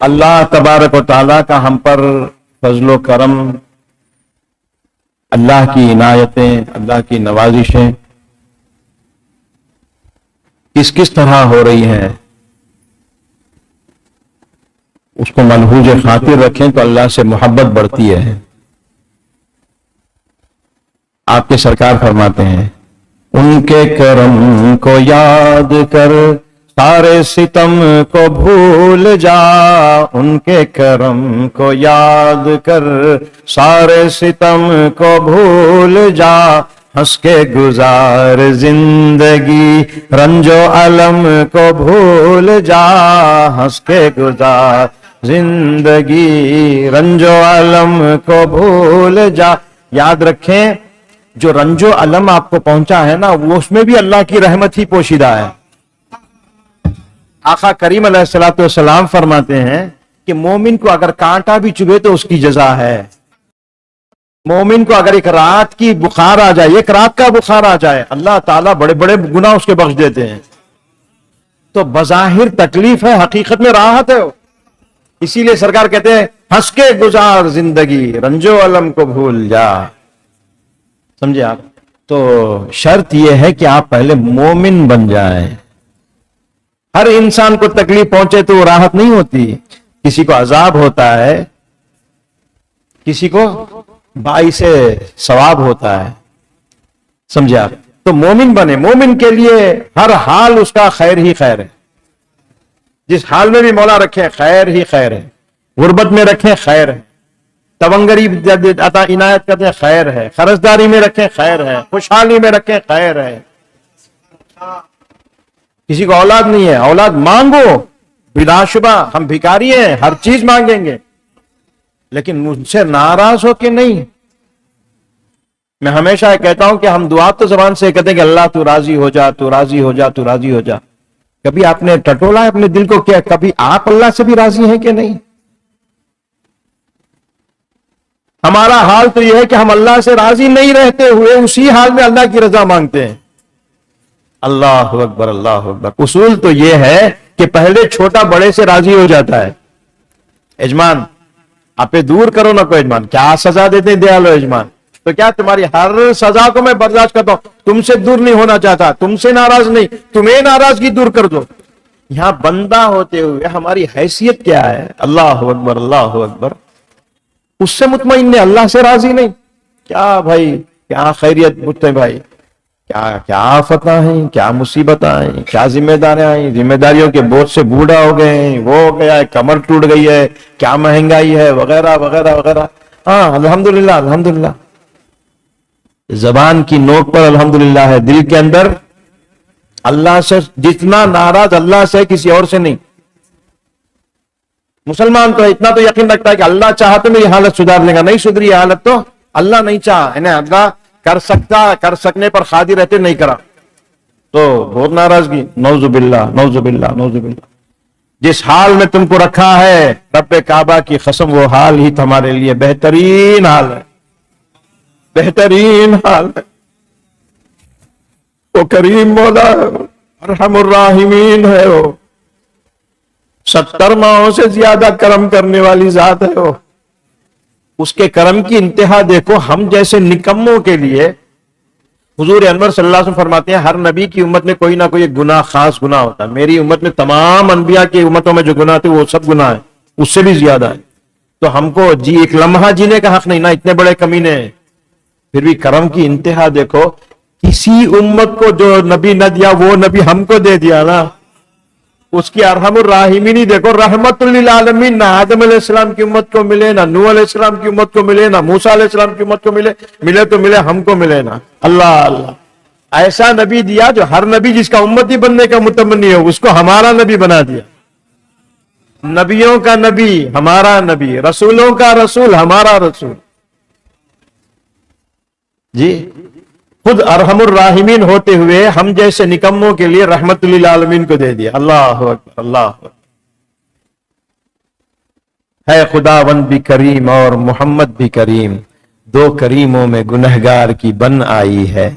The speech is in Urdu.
اللہ تبارک و تعالیٰ کا ہم پر فضل و کرم، اللہ کی عنایتیں، اللہ کی نوازشیں کس طرح ہو رہی ہیں، اس کو ملحوظ خاطر رکھیں تو اللہ سے محبت بڑھتی ہے۔ آپ کے سرکار فرماتے ہیں، ان کے کرم کو یاد کر سارے ستم کو بھول جا، ان کے کرم کو یاد کر سارے ستم کو بھول جا، ہنس کے گزار زندگی رنج و الم کو بھول جا، ہنس کے گزار زندگی رنج و الم کو بھول جا۔ یاد رکھیں جو رنج و الم آپ کو پہنچا ہے نا، وہ اس میں بھی اللہ کی رحمت ہی پوشیدہ ہے۔ آقا کریم علیہ الصلوۃ والسلام فرماتے ہیں کہ مومن کو اگر کانٹا بھی چبھے تو اس کی جزا ہے۔ مومن کو اگر ایک رات کی بخار آ جائے، ایک رات کا بخار آ جائے، اللہ تعالیٰ بڑے بڑے گناہ اس کے بخش دیتے ہیں۔ تو بظاہر تکلیف ہے، حقیقت میں راحت ہے۔ اسی لیے سرکار کہتے ہیں ہنس کے گزار زندگی رنج و الم کو بھول جا۔ سمجھے آپ؟ تو شرط یہ ہے کہ آپ پہلے مومن بن جائیں۔ ہر انسان کو تکلیف پہنچے تو وہ راحت نہیں ہوتی، کسی کو عذاب ہوتا ہے، کسی کو باعث ثواب ہوتا ہے۔ سمجھے آپ؟ تو مومن بنے، مومن کے لیے ہر حال اس کا خیر ہی خیر ہے۔ جس حال میں بھی مولا رکھے خیر ہی خیر ہے، غربت میں رکھیں خیر ہے، تونگری عطا عنایت کرتے ہیں خیر ہے، قرضداری میں رکھیں خیر ہے، خوشحالی میں رکھیں خیر ہے۔ کسی کو اولاد نہیں ہے، اولاد مانگو، بلا شبہ ہم بھکاری ہیں، ہر چیز مانگیں گے، لیکن مجھ سے ناراض ہو کے نہیں۔ میں ہمیشہ کہتا ہوں کہ ہم دعا تو زبان سے کہتے ہیں کہ اللہ تو راضی ہو جا، تو راضی ہو جا، تو راضی ہو جا۔ کبھی آپ نے ٹٹولا ہے اپنے دل کو؟ کیا کبھی آپ اللہ سے بھی راضی ہیں کہ نہیں؟ ہمارا حال تو یہ ہے کہ ہم اللہ سے راضی نہیں رہتے ہوئے اسی حال میں اللہ کی رضا مانگتے ہیں۔ اللہ اکبر، اللہ اکبر۔ اصول تو یہ ہے کہ پہلے چھوٹا بڑے سے راضی ہو جاتا ہے۔ یجمان آپ دور کرو نہ کو یجمان، کیا سزا دیتے ہیں دیالو یجمان؟ تو کیا تمہاری ہر سزا کو میں برداشت کرتا ہوں، تم سے دور نہیں ہونا چاہتا، تم سے ناراض نہیں، تمہیں ناراضگی دور کر دو۔ یہاں بندہ ہوتے ہوئے ہماری حیثیت کیا ہے؟ اللہ اکبر، اللہ اکبر۔ اس سے مطمئن نے اللہ سے راضی نہیں۔ کیا بھائی، کیا خیریت پوچھتے بھائی، کیا آفتیں ہیں، کیا مصیبتیں ہیں، کیا ذمہ داریاں ہیں، ذمہ داریوں کے بوجھ سے بوڑھا ہو گئے ہیں، وہ ہو گیا ہے، کمر ٹوٹ گئی ہے، کیا مہنگائی ہے، وغیرہ وغیرہ وغیرہ۔ ہاں الحمدللہ، الحمدللہ زبان کی نوک پر الحمدللہ ہے، دل کے اندر اللہ سے جتنا ناراض اللہ سے کسی اور سے نہیں۔ مسلمان تو اتنا تو یقین رکھتا ہے کہ اللہ چاہا تو میری حالت سدھار لے گا، نہیں سدھری حالت تو اللہ نہیں چاہا، اللہ کر سکتا، کر سکنے پر قادر رہتے نہیں کرا تو بہت ناراضگی۔ نعوذ باللہ، نعوذ باللہ، نعوذ باللہ۔ جس حال میں تم کو رکھا ہے رب کعبہ کی قسم، وہ حال ہی تمہارے لیے بہترین حال ہے، بہترین حال ہے۔ وہ کریم مولا ہے، ارحم الراحمین ہے، وہ 70 ماہوں سے زیادہ کرم کرنے والی ذات ہے۔ وہ اس کے کرم کی انتہا دیکھو۔ ہم جیسے نکموں کے لیے حضور انور صلی اللہ علیہ وسلم فرماتے ہیں ہر نبی کی امت میں کوئی نہ کوئی گناہ، خاص گناہ ہوتا ہے۔ میری امت میں تمام انبیاء کی امتوں میں جو گناہ تھے وہ سب گناہ ہیں، اس سے بھی زیادہ ہے۔ تو ہم کو ایک لمحہ جینے کا حق نہیں، نہ اتنے بڑے کمینے ہیں، پھر بھی کرم کی انتہا دیکھو۔ کسی امت کو جو نبی نہ دیا وہ نبی ہم کو دے دیا نا، اس کی ارحم الراحمین ہی دیکھو۔ رحمت للعالمین نہ آدم علیہ السلام کی امت کو ملے، نہ نوح علیہ السلام کی امت کو ملے، نہ موسیٰ علیہ السلام کی امت کو ملے تو ملے، ہم کو ملے نا۔ اللہ اللہ، ایسا نبی دیا جو ہر نبی جس کا امتی بننے کا متمنی ہو اس کو ہمارا نبی بنا دیا۔ نبیوں کا نبی ہمارا نبی، رسولوں کا رسول ہمارا رسول۔ جی خود ارحم الراحمین ہوتے ہوئے ہم جیسے نکموں کے لیے رحمت للعالمین کو دے دیا۔ اللہ اکبر، اللہ اکبر۔ ہے خداوند بھی کریم اور محمد بھی کریم، دو کریموں میں گنہگار کی بن آئی ہے۔